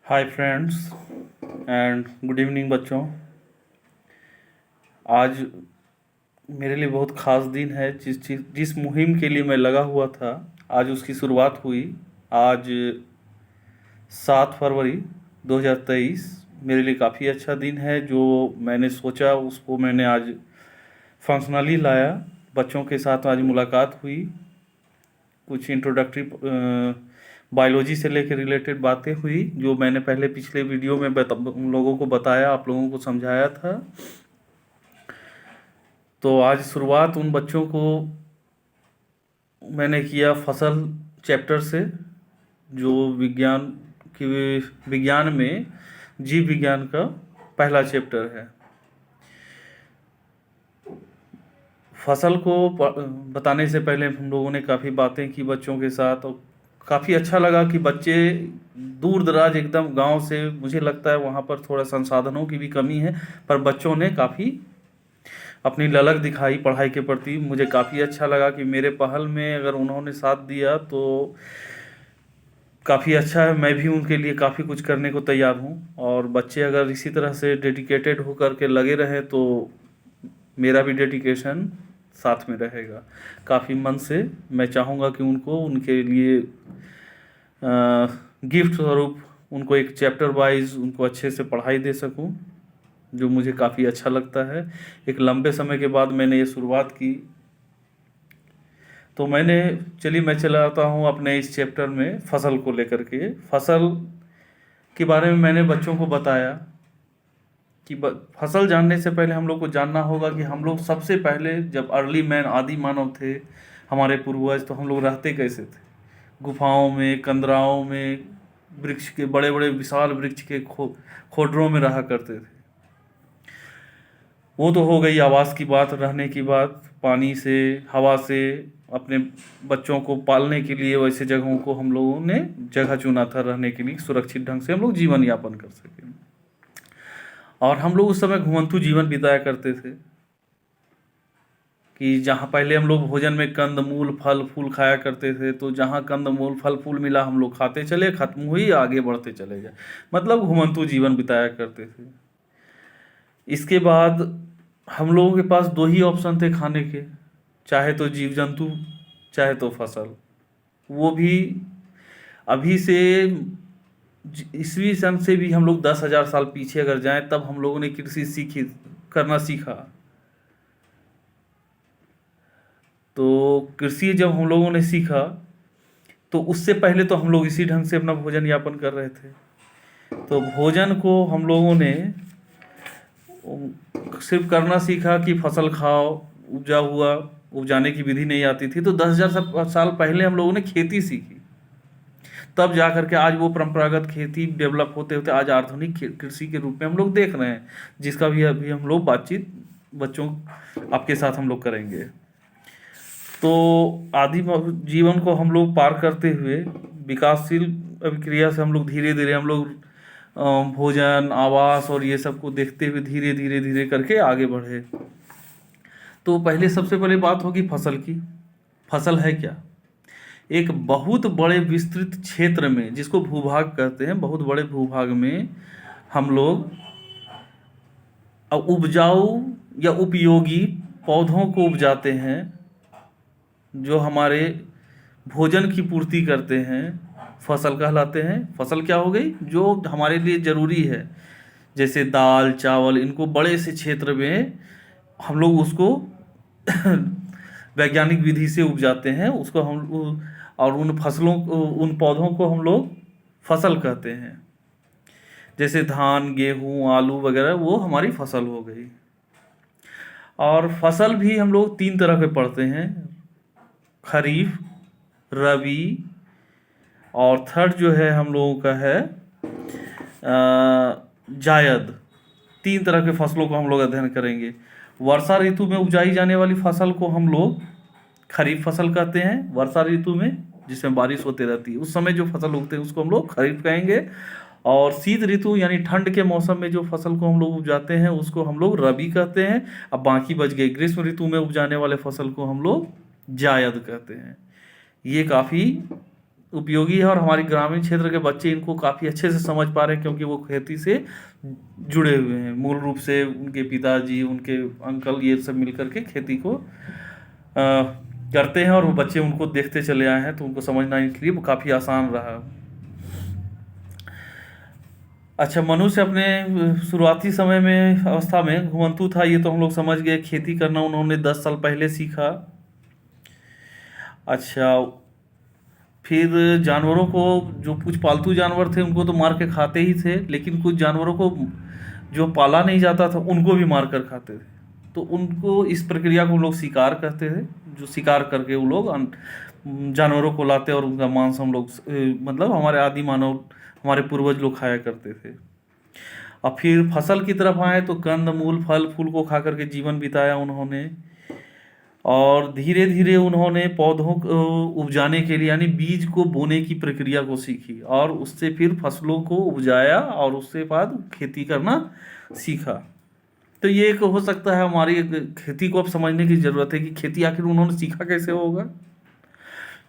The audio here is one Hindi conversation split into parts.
Hi friends and good evening बच्चों। आज मेरे लिए बहुत ख़ास दिन है। जिस मुहिम के लिए मैं लगा हुआ था, आज उसकी शुरुआत हुई। आज 7 फरवरी 2023 मेरे लिए काफ़ी अच्छा दिन है। जो मैंने सोचा उसको मैंने आज फंक्शनली लाया। बच्चों के साथ आज मुलाकात हुई, कुछ इंट्रोडक्टरी बायोलॉजी से लेकर रिलेटेड बातें हुई, जो मैंने पहले पिछले वीडियो में उन लोगों को बताया, आप लोगों को समझाया था। तो आज शुरुआत उन बच्चों को मैंने किया फसल चैप्टर से, जो विज्ञान में जीव विज्ञान का पहला चैप्टर है। फसल को बताने से पहले हम लोगों ने काफ़ी बातें की बच्चों के साथ, और काफ़ी अच्छा लगा कि बच्चे दूर दराज एकदम गांव से, मुझे लगता है वहाँ पर थोड़ा संसाधनों की भी कमी है, पर बच्चों ने काफ़ी अपनी ललक दिखाई पढ़ाई के प्रति। मुझे काफ़ी अच्छा लगा कि मेरे पहल में अगर उन्होंने साथ दिया तो काफ़ी अच्छा है। मैं भी उनके लिए काफ़ी कुछ करने को तैयार हूँ, और बच्चे अगर इसी तरह से डेडिकेटेड होकर के लगे रहें तो मेरा भी डेडिकेशन साथ में रहेगा। काफ़ी मन से मैं चाहूँगा कि उनको उनके लिए गिफ्ट स्वरूप उनको एक चैप्टर वाइज उनको अच्छे से पढ़ाई दे सकूं, जो मुझे काफ़ी अच्छा लगता है। एक लंबे समय के बाद मैंने ये शुरुआत की, तो मैं चला आता हूँ अपने इस चैप्टर में फसल को लेकर के। फसल के बारे में मैंने बच्चों को बताया कि फसल जानने से पहले हम लोग को जानना होगा कि हम लोग सबसे पहले जब अर्ली मैन आदि मानव थे, हमारे पूर्वज, तो हम लोग रहते कैसे थे? गुफाओं में, कंदराओं में, वृक्ष के बड़े बड़े विशाल वृक्ष के खोडरों में रहा करते थे। वो तो हो गई आवास की बात, रहने की बात। पानी से, हवा से अपने बच्चों को पालने के लिए वैसे जगहों को हम लोगों ने जगह चुना था रहने के लिए, सुरक्षित ढंग से हम लोग जीवन यापन कर सकें। और हम लोग उस समय घुमंतु जीवन बिताया करते थे, कि जहाँ पहले हम लोग भोजन में कंद मूल फल फूल खाया करते थे, तो जहाँ कंद मूल फल फूल मिला हम लोग खाते चले, खत्म हुई आगे बढ़ते चले गए, मतलब घुमंतु जीवन बिताया करते थे। इसके बाद हम लोगों के पास दो ही ऑप्शन थे खाने के, चाहे तो जीव जंतु, चाहे तो फसल। वो भी अभी से ईसवी सन से भी हम लोग 10,000 साल पीछे अगर जाएं, तब हम लोगों ने कृषि करना सीखा। तो कृषि जब हम लोगों ने सीखा, तो उससे पहले तो हम लोग इसी ढंग से अपना भोजन यापन कर रहे थे। तो भोजन को हम लोगों ने सिर्फ करना सीखा कि फसल खाओ, उपजा हुआ, उपजाने की विधि नहीं आती थी। तो 10,000 साल पहले हम लोगों ने खेती सीखी, तब जा करके आज वो परंपरागत खेती डेवलप होते होते आज आधुनिक कृषि के रूप में हम लोग देख रहे हैं, जिसका भी अभी हम लोग बातचीत बच्चों आपके साथ हम लोग करेंगे। तो आदि जीवन को हम लोग पार करते हुए विकासशील अभिक्रिया से हम लोग धीरे धीरे हम लोग भोजन, आवास और ये सब को देखते हुए धीरे धीरे धीरे करके आगे बढ़े। तो पहले सबसे पहले बात होगी फसल की। फसल है क्या? एक बहुत बड़े विस्तृत क्षेत्र में, जिसको भूभाग कहते हैं, बहुत बड़े भूभाग में हम लोग उपजाऊ या उपयोगी पौधों को उपजाते हैं, जो हमारे भोजन की पूर्ति करते हैं, फसल कहलाते हैं। फसल क्या हो गई? जो हमारे लिए ज़रूरी है, जैसे दाल चावल, इनको बड़े से क्षेत्र में हम लोग उसको वैज्ञानिक विधि से उपजाते हैं, उसको हम, और उन फसलों को, उन पौधों को हम लोग फसल कहते हैं। जैसे धान, गेहूँ, आलू वगैरह, वो हमारी फसल हो गई। और फसल भी हम लोग 3 तरह के पढ़ते हैं, खरीफ, रबी, और थर्ड जो है हम लोगों का है जायद। 3 तरह के फसलों को हम लोग अध्ययन करेंगे। वर्षा ऋतु में उपजाई जाने वाली फसल को हम लोग खरीफ फसल कहते हैं। वर्षा ऋतु में, जिसमें बारिश होती रहती है, उस समय जो फसल उगते हैं उसको हम लोग खरीफ कहेंगे। और शीत ऋतु यानी ठंड के मौसम में जो फसल को हम लोग उपजाते हैं उसको हम लोग रबी कहते हैं। अब बाकी बच गई, ग्रीष्म ऋतु में उपजाने वाले फसल को हम लोग जायद कहते हैं। ये काफ़ी उपयोगी है और हमारे ग्रामीण क्षेत्र के बच्चे इनको काफ़ी अच्छे से समझ पा रहे हैं, क्योंकि वो खेती से जुड़े हुए हैं। मूल रूप से उनके पिताजी, उनके अंकल, ये सब मिल करके खेती को करते हैं और वो बच्चे उनको देखते चले आए हैं, तो उनको समझना इनके लिए वो काफ़ी आसान रहा। अच्छा, मनुष्य अपने शुरुआती समय में अवस्था में घुमंतु था, ये तो हम लोग समझ गए। खेती करना उन्होंने 10 साल पहले सीखा। अच्छा, फिर जानवरों को, जो कुछ पालतू जानवर थे उनको तो मार के खाते ही थे, लेकिन कुछ जानवरों को जो पाला नहीं जाता था उनको भी मार कर खाते थे। तो उनको, इस प्रक्रिया को हम लोग शिकार कहते थे, जो शिकार करके वो लोग जानवरों को लाते और उनका मांस हम लोग मतलब हमारे आदि मानव, हमारे पूर्वज लोग खाया करते थे। और फिर फसल की तरफ आए तो कंद मूल फल फूल को खा करके जीवन बिताया उन्होंने। और धीरे धीरे उन्होंने पौधों को उपजाने के लिए, यानी बीज को बोने की प्रक्रिया को सीखी और उससे फिर फसलों को उपजाया और उससे बाद खेती करना सीखा। तो ये एक हो सकता है, हमारी खेती को अब समझने की ज़रूरत है कि खेती आखिर उन्होंने सीखा कैसे होगा।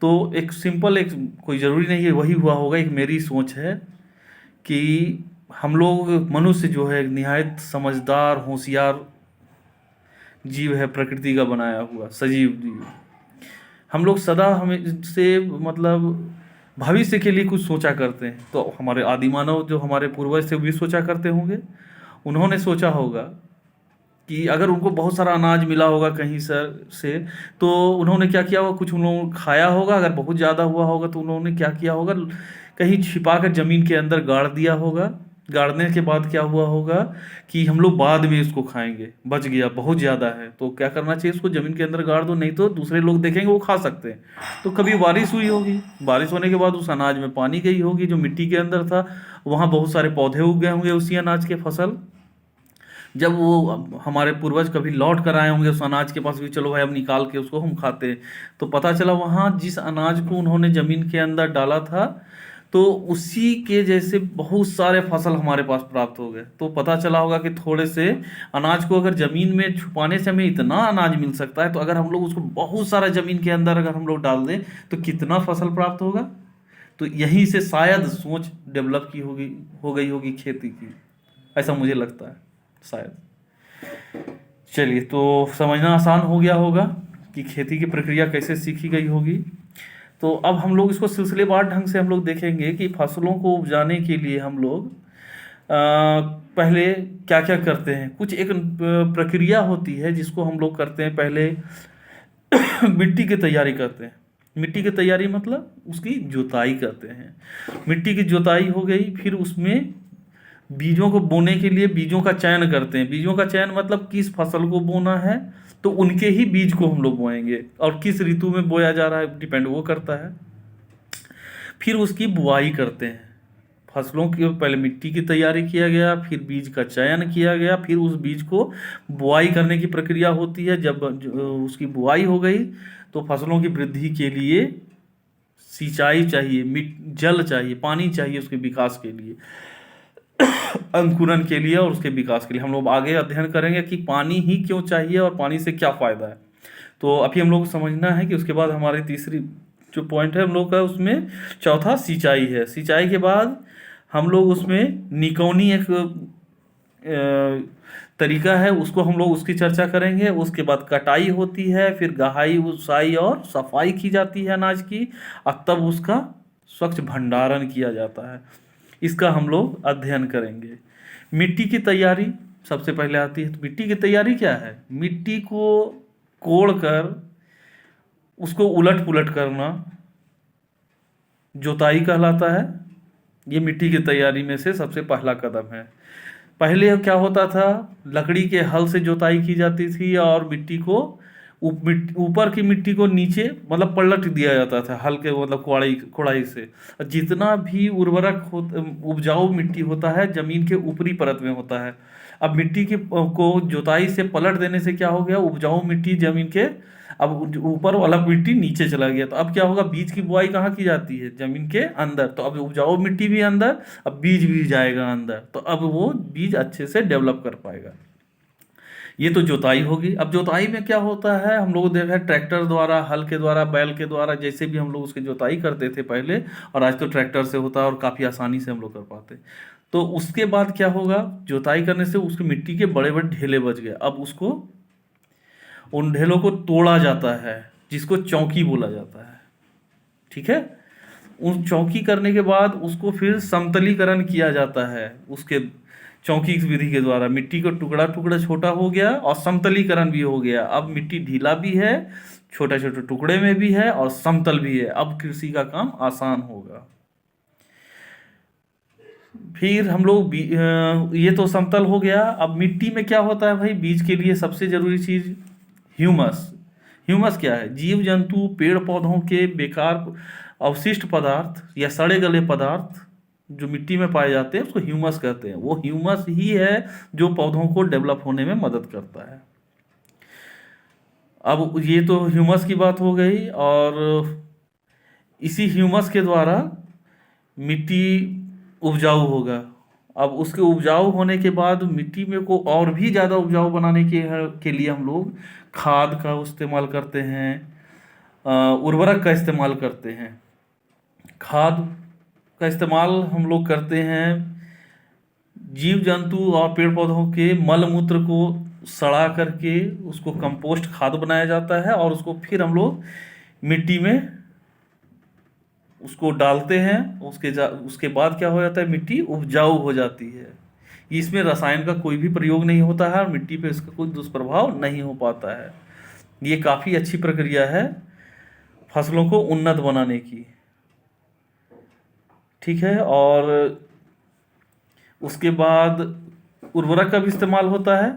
तो एक सिंपल, एक कोई ज़रूरी नहीं है वही हुआ होगा, एक मेरी सोच है कि हम लोग, मनुष्य जो है, एक निहायत समझदार होशियार जीव है, प्रकृति का बनाया हुआ सजीव जीव। हम लोग सदा हमें से मतलब भविष्य के लिए कुछ सोचा करते हैं। तो हमारे आदि मानव, जो हमारे पूर्वज थे, भी सोचा करते होंगे। उन्होंने सोचा होगा कि अगर उनको बहुत सारा अनाज मिला होगा कहीं से, तो उन्होंने क्या किया होगा, कुछ उन्होंने खाया होगा। अगर बहुत ज़्यादा हुआ होगा तो उन्होंने क्या किया होगा, कहीं छिपा कर ज़मीन के अंदर गाड़ दिया होगा। गाड़ने के बाद क्या हुआ होगा कि हम लोग बाद में इसको खाएंगे, बच गया बहुत ज़्यादा है तो क्या करना चाहिए, इसको ज़मीन के अंदर गाड़ दो, नहीं तो दूसरे लोग देखेंगे वो खा सकते हैं। तो कभी बारिश हुई होगी, बारिश होने के बाद उस अनाज में पानी गई होगी, जो मिट्टी के अंदर था वहाँ बहुत सारे पौधे उग गए होंगे उसी अनाज के फसल। जब वो हमारे पूर्वज कभी लौट कर आए होंगे उस अनाज के पास भी, चलो भाई अब निकाल के उसको हम खाते हैं, तो पता चला वहाँ जिस अनाज को उन्होंने ज़मीन के अंदर डाला था, तो उसी के जैसे बहुत सारे फसल हमारे पास प्राप्त हो गए। तो पता चला होगा कि थोड़े से अनाज को अगर ज़मीन में छुपाने से हमें इतना अनाज मिल सकता है, तो अगर हम लोग उसको बहुत सारा ज़मीन के अंदर अगर हम लोग डाल दें तो कितना फसल प्राप्त होगा। तो यहीं से शायद सोच डेवलप की होगी, हो गई होगी खेती की, ऐसा मुझे लगता है शायद। चलिए, तो समझना आसान हो गया होगा कि खेती की प्रक्रिया कैसे सीखी गई होगी। तो अब हम लोग इसको सिलसिलेवार ढंग से हम लोग देखेंगे कि फसलों को उपजाने के लिए हम लोग पहले क्या क्या करते हैं। कुछ एक प्रक्रिया होती है जिसको हम लोग करते हैं, पहले मिट्टी की तैयारी करते हैं। मिट्टी की तैयारी मतलब उसकी जुताई करते हैं। मिट्टी की जुताई हो गई, फिर उसमें बीजों को बोने के लिए बीजों का चयन करते हैं। बीजों का चयन मतलब किस फसल को बोना है, तो उनके ही बीज को हम लोग बोएंगे, और किस ऋतु में बोया जा रहा है डिपेंड वो करता है। फिर उसकी बुआई करते हैं। फसलों की पहले मिट्टी की तैयारी किया गया, फिर बीज का चयन किया गया, फिर उस बीज को बुआई करने की प्रक्रिया होती है। जब उसकी बुआई हो गई तो फसलों की वृद्धि के लिए सिंचाई चाहिए, जल चाहिए, पानी चाहिए उसके विकास के लिए, अंकुरन के लिए और उसके विकास के लिए। हम लोग आगे अध्ययन करेंगे कि पानी ही क्यों चाहिए और पानी से क्या फ़ायदा है। तो अभी हम लोग को समझना है कि उसके बाद हमारी तीसरी जो पॉइंट है हम लोग का, उसमें चौथा सिंचाई है। सिंचाई के बाद हम लोग उसमें निकौनी एक तरीका है, उसको हम लोग उसकी चर्चा करेंगे। उसके बाद कटाई होती है, फिर गहाई उसाई और सफाई की जाती है अनाज की, और तब उसका स्वच्छ भंडारण किया जाता है। इसका हम लोग अध्ययन करेंगे। मिट्टी की तैयारी सबसे पहले आती है। तो मिट्टी की तैयारी क्या है, मिट्टी को कोड़ कर उसको उलट पुलट करना जोताई कहलाता है। ये मिट्टी की तैयारी में से सबसे पहला कदम है। पहले क्या होता था, लकड़ी के हल से जोताई की जाती थी और मिट्टी को ऊपर की मिट्टी को नीचे मतलब पलट दिया जाता था हल के मतलब कुड़ाई से। जितना भी उर्वरक उपजाऊ मिट्टी होता है जमीन के ऊपरी परत में होता है। अब मिट्टी की को जोताई से पलट देने से क्या हो गया, उपजाऊ मिट्टी जमीन के अब ऊपर वाला मिट्टी नीचे चला गया। तो अब क्या होगा, बीज की बुआई कहाँ की जाती है, जमीन के अंदर। तो अब उपजाऊ मिट्टी भी अंदर, अब बीज भी जाएगा अंदर, तो अब वो बीज अच्छे से डेवलप कर पाएगा। ये तो जोताई होगी। अब जोताई में क्या होता है, हम लोग देखा है ट्रैक्टर द्वारा, हल के द्वारा, बैल के द्वारा, जैसे भी हम लोग उसकी जोताई करते थे पहले, और आज तो ट्रैक्टर से होता है और काफ़ी आसानी से हम लोग कर पाते। तो उसके बाद क्या होगा, जोताई करने से उसकी मिट्टी के बड़े बड़े ढेले बच गए। अब उसको, उन ढेलों को तोड़ा जाता है, जिसको चौकी बोला जाता है। ठीक है। उस चौकी करने के बाद उसको फिर समतलीकरण किया जाता है। उसके चौकी की विधि के द्वारा मिट्टी को टुकड़ा टुकड़ा छोटा हो गया और समतलीकरण भी हो गया। अब मिट्टी ढीला भी है, छोटे छोटे टुकड़े में भी है और समतल भी है। अब कृषि का काम आसान होगा। फिर हम लोग ये तो समतल हो गया। अब मिट्टी में क्या होता है भाई, बीज के लिए सबसे जरूरी चीज ह्यूमस। ह्यूमस क्या है, जीव जंतु पेड़ पौधों के बेकार अवशिष्ट पदार्थ या सड़े गले पदार्थ जो मिट्टी में पाए जाते हैं उसको ह्यूमस कहते हैं। वो ह्यूमस ही है जो पौधों को डेवलप होने में मदद करता है। अब ये तो ह्यूमस की बात हो गई, और इसी ह्यूमस के द्वारा मिट्टी उपजाऊ होगा। अब उसके उपजाऊ होने के बाद मिट्टी में को और भी ज़्यादा उपजाऊ बनाने के लिए हम लोग खाद का इस्तेमाल करते हैं, उर्वरक का इस्तेमाल करते हैं। खाद का इस्तेमाल हम लोग करते हैं, जीव जंतु और पेड़ पौधों के मल मूत्र को सड़ा करके उसको कंपोस्ट खाद बनाया जाता है, और उसको फिर हम लोग मिट्टी में उसको डालते हैं। उसके बाद क्या हो जाता है, मिट्टी उपजाऊ हो जाती है। इसमें रसायन का कोई भी प्रयोग नहीं होता है और मिट्टी पे इसका कोई दुष्प्रभाव नहीं हो पाता है। ये काफ़ी अच्छी प्रक्रिया है फसलों को उन्नत बनाने की। ठीक है। और उसके बाद उर्वरक का भी इस्तेमाल होता है,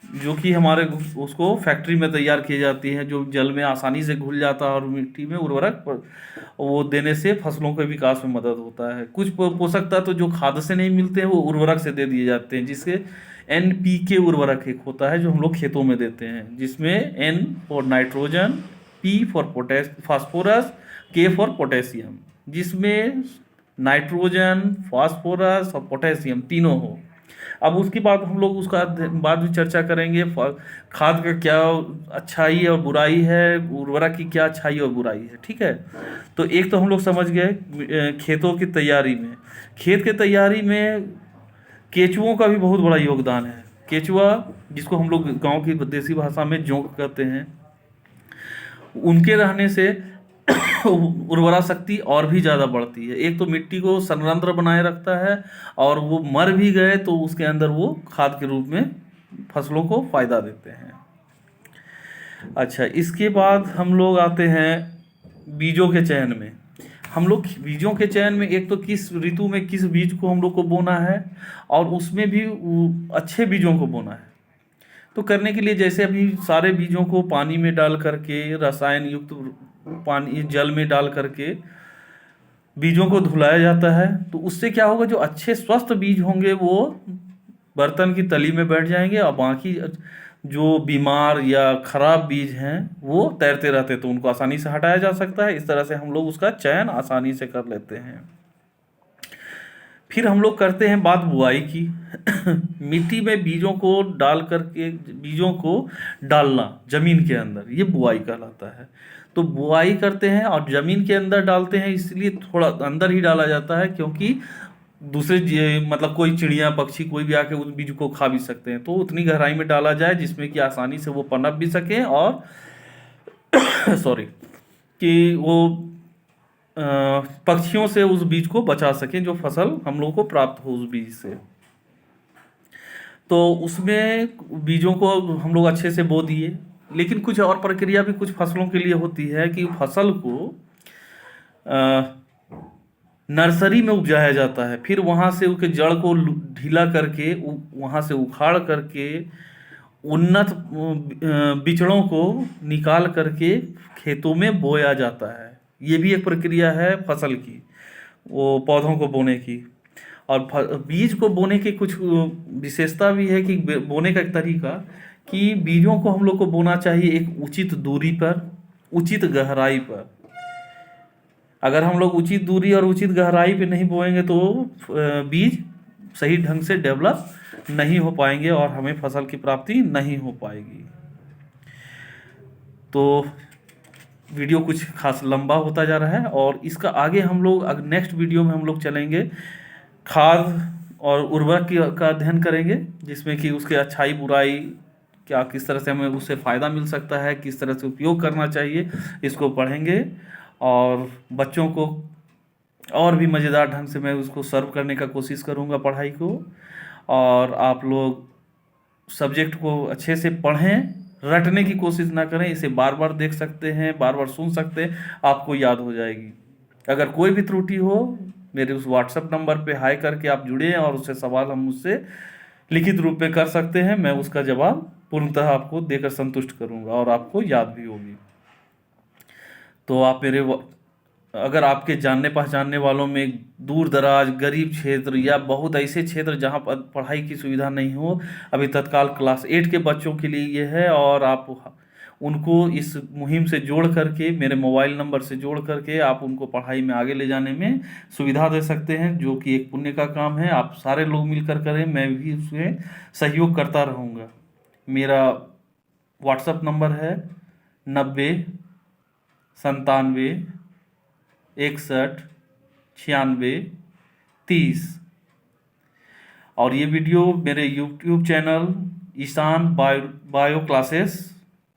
जो कि हमारे उसको फैक्ट्री में तैयार की जाती है, जो जल में आसानी से घुल जाता है, और मिट्टी में उर्वरक वो देने से फसलों के विकास में मदद होता है। कुछ पोषक तत्व जो खाद से नहीं मिलते हैं वो उर्वरक से दे दिए जाते हैं, जिससे NPK उर्वरक एक होता है जो हम लोग खेतों में देते हैं, जिसमें N for nitrogen, P for phosphorus, K for potassium, जिसमें नाइट्रोजन, फास्फोरस और पोटेशियम तीनों हो। अब उसके बाद हम लोग उसका बाद में चर्चा करेंगे खाद का क्या अच्छाई और बुराई है, उर्वरक की क्या अच्छाई और बुराई है। ठीक है। तो एक तो हम लोग समझ गए खेतों की तैयारी में, खेत के तैयारी में केचुओं का भी बहुत बड़ा योगदान है। केचुआ, जिसको हम लोग गांव की देसी भाषा में जोंक कहते हैं, उनके रहने से उर्वरा शक्ति और भी ज़्यादा बढ़ती है। एक तो मिट्टी को संरंध्र बनाए रखता है, और वो मर भी गए तो उसके अंदर वो खाद के रूप में फसलों को फायदा देते हैं। अच्छा, इसके बाद हम लोग आते हैं बीजों के चयन में। हम लोग बीजों के चयन में एक तो किस ऋतु में किस बीज को हम लोग को बोना है, और उसमें भी अच्छे बीजों को बोना है। तो करने के लिए जैसे अभी सारे बीजों को पानी में डाल करके, रसायन युक्त पानी जल में डाल करके बीजों को धुलाया जाता है, तो उससे क्या होगा, जो अच्छे स्वस्थ बीज होंगे वो बर्तन की तली में बैठ जाएंगे, और बाकी जो बीमार या खराब बीज हैं वो तैरते रहते, तो उनको आसानी से हटाया जा सकता है। इस तरह से हम लोग उसका चयन आसानी से कर लेते हैं। फिर हम लोग करते हैं बात बुआई की। मिट्टी में बीजों को डाल करके, बीजों को डालना जमीन के अंदर, ये बुआई कहलाता है। तो बुआई करते हैं और जमीन के अंदर डालते हैं, इसलिए थोड़ा अंदर ही डाला जाता है, क्योंकि मतलब कोई चिड़िया पक्षी कोई भी आके उस बीज को खा भी सकते हैं। तो उतनी गहराई में डाला जाए जिसमें कि आसानी से वो पनप भी सके, और सॉरी, कि वो पक्षियों से उस बीज को बचा सकें, जो फसल हम लोग को प्राप्त हो उस बीज से। तो उसमें बीजों को हम लोग अच्छे से बो दिए। लेकिन कुछ और प्रक्रिया भी कुछ फसलों के लिए होती है कि फसल को नर्सरी में उपजाया जाता है, फिर वहाँ से उसके जड़ को ढीला करके वहाँ से उखाड़ करके उन्नत बिचड़ों को निकाल करके खेतों में बोया जाता है। ये भी एक प्रक्रिया है फसल की, वो पौधों को बोने की। और बीज को बोने की कुछ विशेषता भी है कि बोने का एक तरीका, कि बीजों को हम लोग को बोना चाहिए एक उचित दूरी पर, उचित गहराई पर। अगर हम लोग उचित दूरी और उचित गहराई पे नहीं बोएंगे तो बीज सही ढंग से डेवलप नहीं हो पाएंगे और हमें फसल की प्राप्ति नहीं हो पाएगी। तो वीडियो कुछ खास लंबा होता जा रहा है और इसका आगे हम लोग नेक्स्ट वीडियो में हम लोग चलेंगे, खाद और उर्वरक का अध्ययन करेंगे, जिसमें कि उसके अच्छाई बुराई क्या, किस तरह से हमें उससे फ़ायदा मिल सकता है, किस तरह से उपयोग करना चाहिए, इसको पढ़ेंगे। और बच्चों को और भी मज़ेदार ढंग से मैं उसको सर्व करने का कोशिश करूँगा पढ़ाई को। और आप लोग सब्जेक्ट को अच्छे से पढ़ें, रटने की कोशिश ना करें, इसे बार बार देख सकते हैं, बार बार सुन सकते हैं, आपको याद हो जाएगी। अगर कोई भी त्रुटि हो, मेरे उस व्हाट्सएप नंबर पे हाई करके आप जुड़े हैं और उससे सवाल हम मुझसे लिखित रूप में कर सकते हैं। मैं उसका जवाब पूर्णतः आपको देकर संतुष्ट करूंगा और आपको याद भी होगी। तो आप अगर आपके जानने पहचानने वालों में दूर दराज गरीब क्षेत्र या बहुत ऐसे क्षेत्र जहां पर पढ़ाई की सुविधा नहीं हो, अभी तत्काल क्लास 8 के बच्चों के लिए ये है, और आप उनको इस मुहिम से जोड़ करके, मेरे मोबाइल नंबर से जोड़ करके आप उनको पढ़ाई में आगे ले जाने में सुविधा दे सकते हैं, जो कि एक पुण्य का काम है। आप सारे लोग मिलकर करें, मैं भी उसमें सहयोग करता रहूँगा। मेरा व्हाट्सएप नंबर है 90 97 61 96 30। और ये वीडियो मेरे YouTube channel Ishan bio classes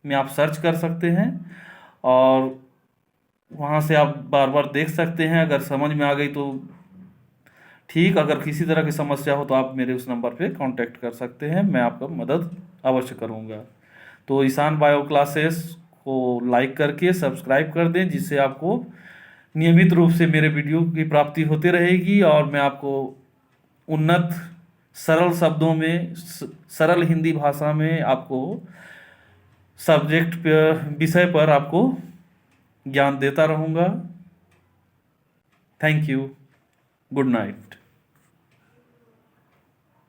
में आप सर्च कर सकते हैं और वहाँ से आप बार बार देख सकते हैं। अगर समझ में आ गई तो ठीक, अगर किसी तरह की समस्या हो तो आप मेरे उस नंबर पे कांटेक्ट कर सकते हैं, मैं आपका मदद अवश्य करूँगा। तो ईशान बायो क्लासेस को लाइक करके सब्सक्राइब कर दें, जिससे आपको नियमित रूप से मेरे वीडियो की प्राप्ति होती रहेगी और मैं आपको उन्नत सरल शब्दों में, सरल हिंदी भाषा में आपको सब्जेक्ट पर, विषय पर आपको ज्ञान देता रहूँगा। Thank you. Good night.